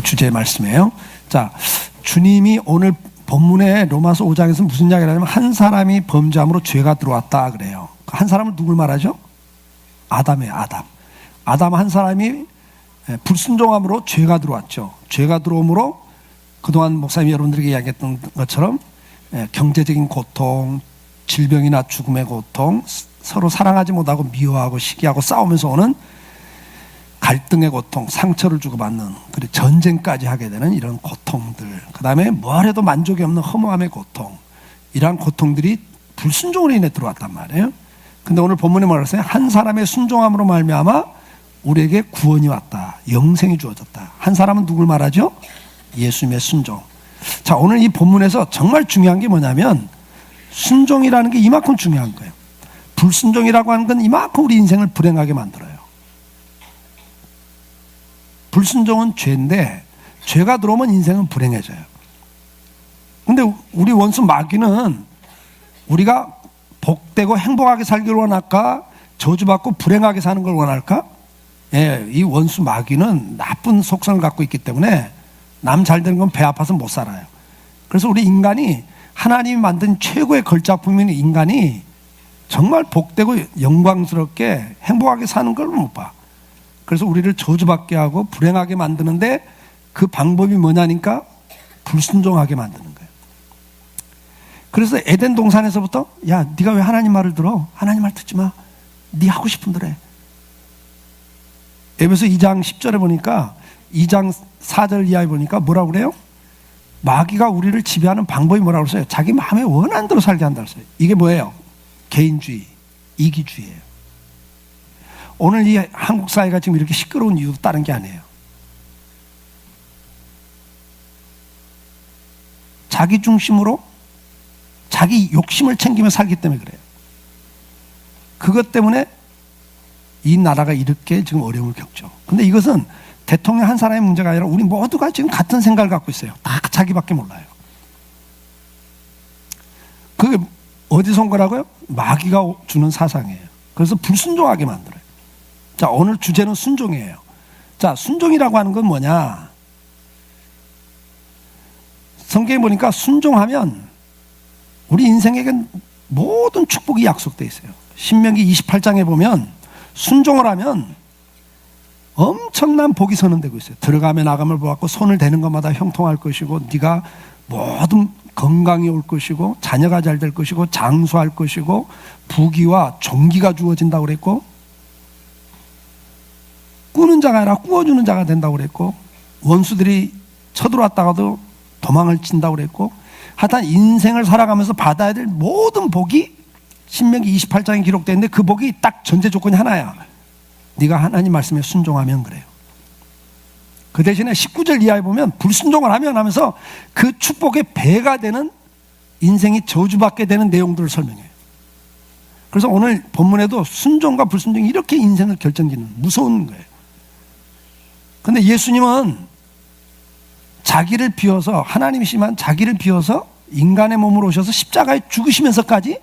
주제의 말씀이에요. 자, 주님이 오늘 본문의 로마서 5장에서 무슨 이야기를 하냐면 한 사람이 범죄함으로 죄가 들어왔다 그래요. 한 사람은 누굴 말하죠? 아담이에요. 아담 한 사람이 불순종함으로 죄가 들어왔죠. 죄가 들어옴으로 그동안 목사님이 여러분들에게 이야기했던 것처럼 경제적인 고통, 질병이나 죽음의 고통, 서로 사랑하지 못하고 미워하고 시기하고 싸우면서 오는 갈등의 고통, 상처를 주고받는, 그리고 전쟁까지 하게 되는 이런 고통들, 그 다음에 뭘 해도 만족이 없는 허무함의 고통, 이러한 고통들이 불순종으로 인해 들어왔단 말이에요. 근데 오늘 본문에 뭐라고 했어요? 한 사람의 순종함으로 말미암아 우리에게 구원이 왔다, 영생이 주어졌다. 한 사람은 누굴 말하죠? 예수님의 순종. 자, 오늘 이 본문에서 정말 중요한 게 뭐냐면 순종이라는 게 이만큼 중요한 거예요. 불순종이라고 하는 건 이만큼 우리 인생을 불행하게 만들어요. 불순종은 죄인데 죄가 들어오면 인생은 불행해져요. 근데 우리 원수 마귀는 우리가 복되고 행복하게 살기를 원할까? 저주받고 불행하게 사는 걸 원할까? 예, 이 원수 마귀는 나쁜 속성을 갖고 있기 때문에 남 잘 되는 건 배 아파서 못 살아요. 그래서 우리 인간이 하나님이 만든 최고의 걸작품인 인간이 정말 복되고 영광스럽게 행복하게 사는 걸 못 봐. 그래서 우리를 저주받게 하고 불행하게 만드는데 그 방법이 뭐냐니까 불순종하게 만드는 거예요. 그래서 에덴 동산에서부터 야, 네가 왜 하나님 말을 들어? 하나님 말 듣지 마. 네 하고 싶은 대로 해. 에베소 2장 10절에 보니까 2장 4절 이하에 보니까 뭐라고 그래요? 마귀가 우리를 지배하는 방법이 뭐라고 그랬어요? 자기 마음에 원하는 대로 살게 한다고 했어요. 이게 뭐예요? 개인주의, 이기주의예요. 오늘 이 한국 사회가 지금 이렇게 시끄러운 이유도 다른 게 아니에요. 자기 중심으로 자기 욕심을 챙기며 살기 때문에 그래요. 그것 때문에 이 나라가 이렇게 지금 어려움을 겪죠. 근데 이것은 대통령 한 사람의 문제가 아니라 우리 모두가 지금 같은 생각을 갖고 있어요. 다 자기밖에 몰라요. 그게 어디서 온 거라고요? 마귀가 주는 사상이에요. 그래서 불순종하게 만들어요. 자, 오늘 주제는 순종이에요. 자, 순종이라고 하는 건 뭐냐? 성경에 보니까 순종하면 우리 인생에겐 모든 축복이 약속되어 있어요. 신명기 28장에 보면 순종을 하면 엄청난 복이 선언되고 있어요. 들어가면 나감을 보았고 손을 대는 것마다 형통할 것이고 네가 모든 건강이 올 것이고 자녀가 잘 될 것이고 장수할 것이고 부귀와 존귀가 주어진다고 그랬고 꾸는 자가 아니라 꾸어주는 자가 된다고 그랬고 원수들이 쳐들어왔다가도 도망을 친다고 그랬고 하여튼 인생을 살아가면서 받아야 될 모든 복이 신명기 28장에 기록되어 있는데 그 복이 딱 전제 조건이 하나야. 네가 하나님 말씀에 순종하면 그래요. 그 대신에 19절 이하에 보면 불순종을 하면 하면서 그 축복의 배가 되는 인생이 저주받게 되는 내용들을 설명해요. 그래서 오늘 본문에도 순종과 불순종이 이렇게 인생을 결정짓는 무서운 거예요. 근데 예수님은 자기를 비워서 하나님이시지만 자기를 비워서 인간의 몸으로 오셔서 십자가에 죽으시면서까지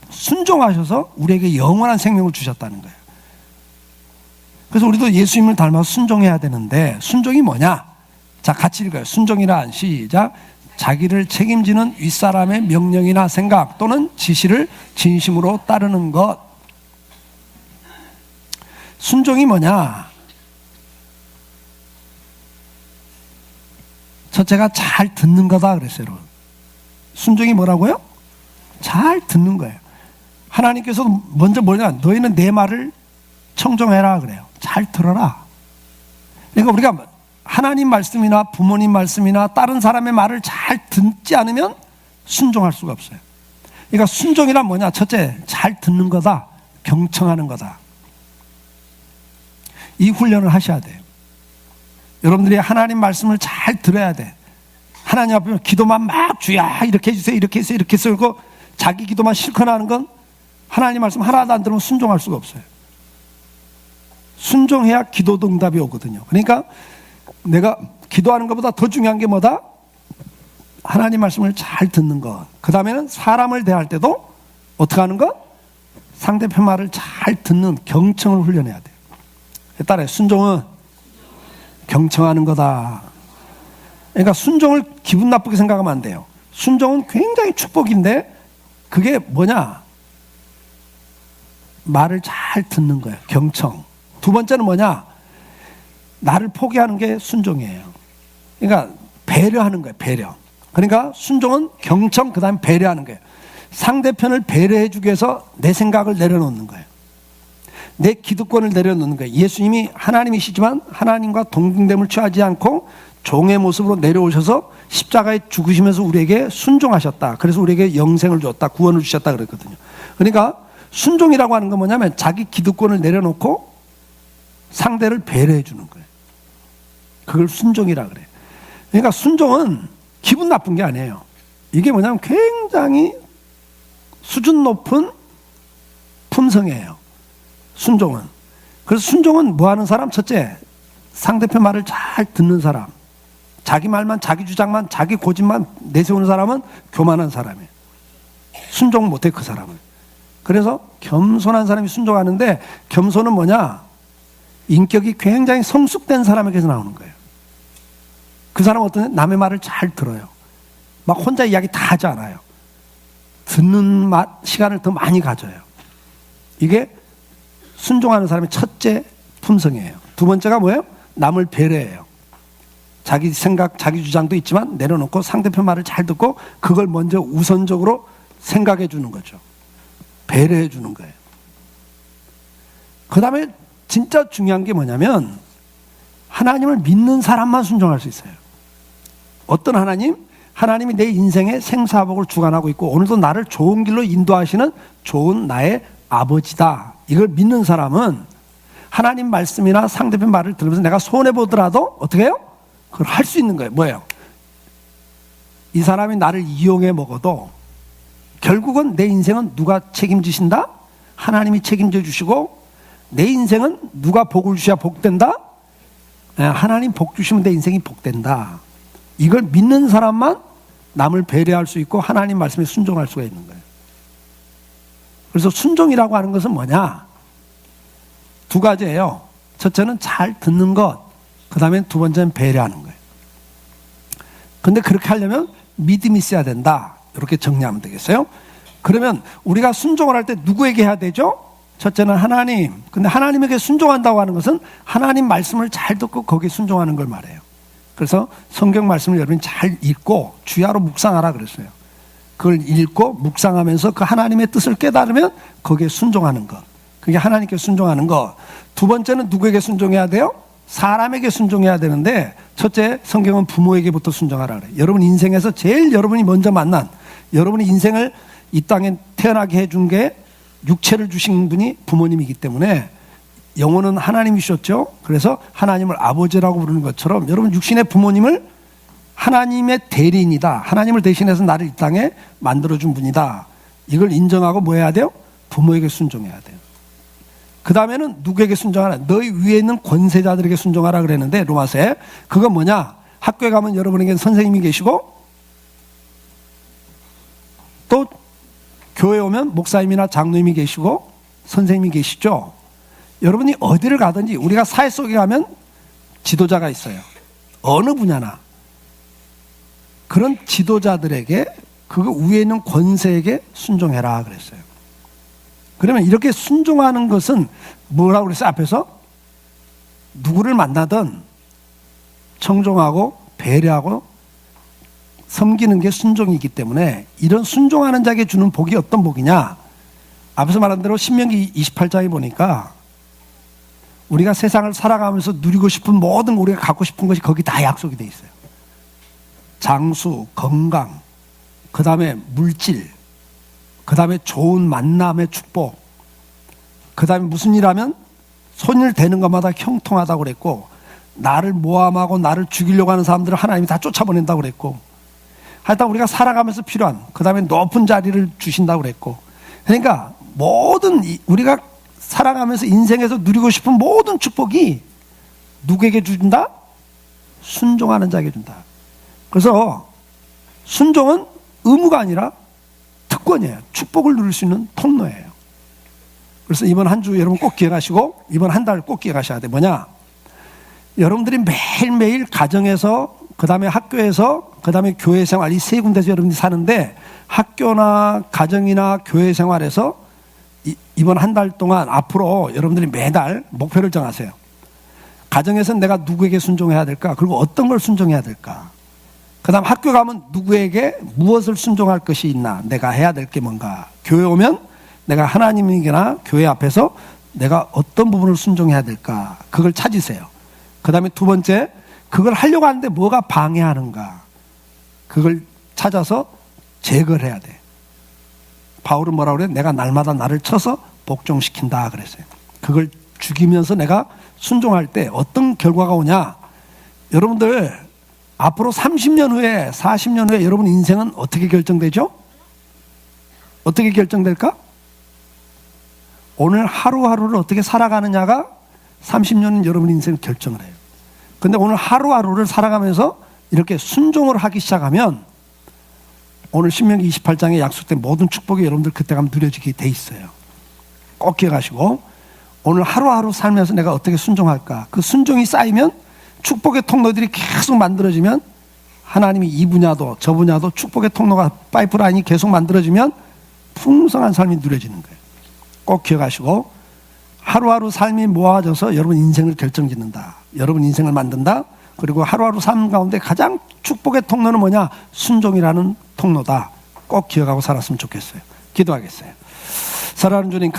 순종하셔서 우리에게 영원한 생명을 주셨다는 거예요. 그래서 우리도 예수님을 닮아서 순종해야 되는데 순종이 뭐냐? 자, 같이 읽어요. 순종이란 시작. 자기를 책임지는 윗사람의 명령이나 생각 또는 지시를 진심으로 따르는 것. 순종이 뭐냐? 첫째가 잘 듣는 거다 그랬어요, 여러분. 순종이 뭐라고요? 잘 듣는 거예요. 하나님께서 먼저 뭐냐? 너희는 내 말을 청종해라 그래요. 잘 들어라. 그러니까 우리가 하나님 말씀이나 부모님 말씀이나 다른 사람의 말을 잘 듣지 않으면 순종할 수가 없어요. 그러니까 순종이란 뭐냐? 첫째, 잘 듣는 거다. 경청하는 거다. 이 훈련을 하셔야 돼요. 여러분들이 하나님 말씀을 잘 들어야 돼. 하나님 앞에 기도만 막 주야 이렇게 해주세요, 이렇게 해서 이렇게 해서 그리고 자기 기도만 실컷 하는 건 하나님 말씀 하나도 안 들으면 순종할 수가 없어요. 순종해야 기도도 응답이 오거든요. 그러니까 내가 기도하는 것보다 더 중요한 게 뭐다? 하나님 말씀을 잘 듣는 것. 그 다음에는 사람을 대할 때도 어떻게 하는 것? 상대편 말을 잘 듣는 경청을 훈련해야 돼요. 따라해. 순종은 경청하는 거다. 그러니까 순종을 기분 나쁘게 생각하면 안 돼요. 순종은 굉장히 축복인데 그게 뭐냐? 말을 잘 듣는 거예요. 경청. 두 번째는 뭐냐? 나를 포기하는 게 순종이에요. 그러니까 배려하는 거예요. 배려. 그러니까 순종은 경청, 그 다음에 배려하는 거예요. 상대편을 배려해 주기 위해서 내 생각을 내려놓는 거예요. 내 기득권을 내려놓는 거예요. 예수님이 하나님이시지만 하나님과 동등됨을 취하지 않고 종의 모습으로 내려오셔서 십자가에 죽으시면서 우리에게 순종하셨다. 그래서 우리에게 영생을 줬다. 구원을 주셨다 그랬거든요. 그러니까 순종이라고 하는 건 뭐냐면 자기 기득권을 내려놓고 상대를 배려해 주는 거예요. 그걸 순종이라 그래요. 그러니까 순종은 기분 나쁜 게 아니에요. 이게 뭐냐면 굉장히 수준 높은 품성이에요. 순종은. 그래서 순종은 뭐 하는 사람? 첫째, 상대편 말을 잘 듣는 사람. 자기 말만, 자기 주장만, 자기 고집만 내세우는 사람은 교만한 사람이에요. 순종 못해, 그 사람은. 그래서 겸손한 사람이 순종하는데, 겸손은 뭐냐? 인격이 굉장히 성숙된 사람에게서 나오는 거예요. 그 사람은 어떤 남의 말을 잘 들어요. 막 혼자 이야기 다 하지 않아요. 듣는 시간을 더 많이 가져요. 이게 순종하는 사람의 첫째 품성이에요. 두 번째가 뭐예요? 남을 배려해요. 자기 생각, 자기 주장도 있지만 내려놓고 상대편 말을 잘 듣고 그걸 먼저 우선적으로 생각해 주는 거죠. 배려해 주는 거예요. 그 다음에 진짜 중요한 게 뭐냐면 하나님을 믿는 사람만 순종할 수 있어요. 어떤 하나님? 하나님이 내 인생의 생사복을 주관하고 있고 오늘도 나를 좋은 길로 인도하시는 좋은 나의 아버지다. 이걸 믿는 사람은 하나님 말씀이나 상대편 말을 들으면서 내가 손해보더라도 어떻게 해요? 그걸 할 수 있는 거예요. 뭐예요? 이 사람이 나를 이용해 먹어도 결국은 내 인생은 누가 책임지신다? 하나님이 책임져 주시고 내 인생은 누가 복을 주셔야 복된다? 하나님 복 주시면 내 인생이 복된다. 이걸 믿는 사람만 남을 배려할 수 있고 하나님 말씀에 순종할 수가 있는 거예요. 그래서 순종이라고 하는 것은 뭐냐? 두 가지예요. 첫째는 잘 듣는 것, 그 다음에 두 번째는 배려하는 거예요. 근데 그렇게 하려면 믿음이 있어야 된다. 이렇게 정리하면 되겠어요? 그러면 우리가 순종을 할 때 누구에게 해야 되죠? 첫째는 하나님. 근데 하나님에게 순종한다고 하는 것은 하나님 말씀을 잘 듣고 거기에 순종하는 걸 말해요. 그래서 성경 말씀을 여러분이 잘 읽고 주야로 묵상하라 그랬어요. 그걸 읽고 묵상하면서 그 하나님의 뜻을 깨달으면 거기에 순종하는 것. 그게 하나님께 순종하는 것. 두 번째는 누구에게 순종해야 돼요? 사람에게 순종해야 되는데 첫째 성경은 부모에게부터 순종하라 그래요. 여러분 인생에서 제일 여러분이 먼저 만난 여러분의 인생을 이 땅에 태어나게 해준 게 육체를 주신 분이 부모님이기 때문에 영혼은 하나님이셨죠. 그래서 하나님을 아버지라고 부르는 것처럼 여러분 육신의 부모님을 하나님의 대리인이다. 하나님을 대신해서 나를 이 땅에 만들어준 분이다. 이걸 인정하고 뭐 해야 돼요? 부모에게 순종해야 돼요. 그 다음에는 누구에게 순종하라? 너희 위에 있는 권세자들에게 순종하라 그랬는데 로마서에 그건 뭐냐? 학교에 가면 여러분에게 선생님이 계시고 또 교회에 오면 목사님이나 장로님이 계시고 선생님이 계시죠. 여러분이 어디를 가든지 우리가 사회 속에 가면 지도자가 있어요. 어느 분야나. 그런 지도자들에게 그 위에 있는 권세에게 순종해라 그랬어요. 그러면 이렇게 순종하는 것은 뭐라고 그랬어요? 앞에서 누구를 만나든 청종하고 배려하고 섬기는 게 순종이기 때문에 이런 순종하는 자에게 주는 복이 어떤 복이냐? 앞에서 말한 대로 신명기 28장에 보니까 우리가 세상을 살아가면서 누리고 싶은 모든 우리가 갖고 싶은 것이 거기 다 약속이 돼 있어요. 장수, 건강, 그 다음에 물질, 그 다음에 좋은 만남의 축복, 그 다음에 무슨 일 하면 손을 대는 것마다 형통하다고 그랬고 나를 모함하고 나를 죽이려고 하는 사람들을 하나님이 다 쫓아보낸다고 그랬고 하여튼 우리가 살아가면서 필요한 그 다음에 높은 자리를 주신다고 그랬고 그러니까 모든 우리가 살아가면서 인생에서 누리고 싶은 모든 축복이 누구에게 준다? 순종하는 자에게 준다. 그래서 순종은 의무가 아니라 특권이에요. 축복을 누릴 수 있는 통로예요. 그래서 이번 한 주 여러분 꼭 기억하시고 이번 한 달 꼭 기억하셔야 돼. 뭐냐? 여러분들이 매일매일 가정에서, 그 다음에 학교에서, 그 다음에 교회 생활, 이 세 군데서 여러분들이 사는데, 학교나 가정이나 교회 생활에서 이번 한 달 동안 앞으로 여러분들이 매달 목표를 정하세요. 가정에서는 내가 누구에게 순종해야 될까? 그리고 어떤 걸 순종해야 될까? 그 다음 학교 가면 누구에게 무엇을 순종할 것이 있나? 내가 해야 될 게 뭔가? 교회 오면 내가 하나님에게나 교회 앞에서 내가 어떤 부분을 순종해야 될까? 그걸 찾으세요. 그 다음에 두 번째, 그걸 하려고 하는데 뭐가 방해하는가? 그걸 찾아서 제거를 해야 돼. 바울은 뭐라고 그래? 내가 날마다 나를 쳐서 복종시킨다 그랬어요. 그걸 죽이면서 내가 순종할 때 어떤 결과가 오냐? 여러분들 앞으로 30년 후에 40년 후에 여러분 인생은 어떻게 결정되죠? 어떻게 결정될까? 오늘 하루하루를 어떻게 살아가느냐가 30년은 여러분 인생을 결정을 해요. 근데 오늘 하루하루를 살아가면서 이렇게 순종을 하기 시작하면 오늘 신명기 28장에 약속된 모든 축복이 여러분들 그때 가면 누려지게 돼 있어요. 꼭 기억하시고, 오늘 하루하루 살면서 내가 어떻게 순종할까? 그 순종이 쌓이면 축복의 통로들이 계속 만들어지면, 하나님이 이 분야도 저 분야도 축복의 통로가, 파이프라인이 계속 만들어지면 풍성한 삶이 누려지는 거예요. 꼭 기억하시고, 하루하루 삶이 모아져서 여러분 인생을 결정짓는다. 여러분 인생을 만든다. 그리고 하루하루 삶 가운데 가장 축복의 통로는 뭐냐? 순종이라는 통로다. 꼭 기억하고 살았으면 좋겠어요. 기도하겠어요. 사랑하는 주님,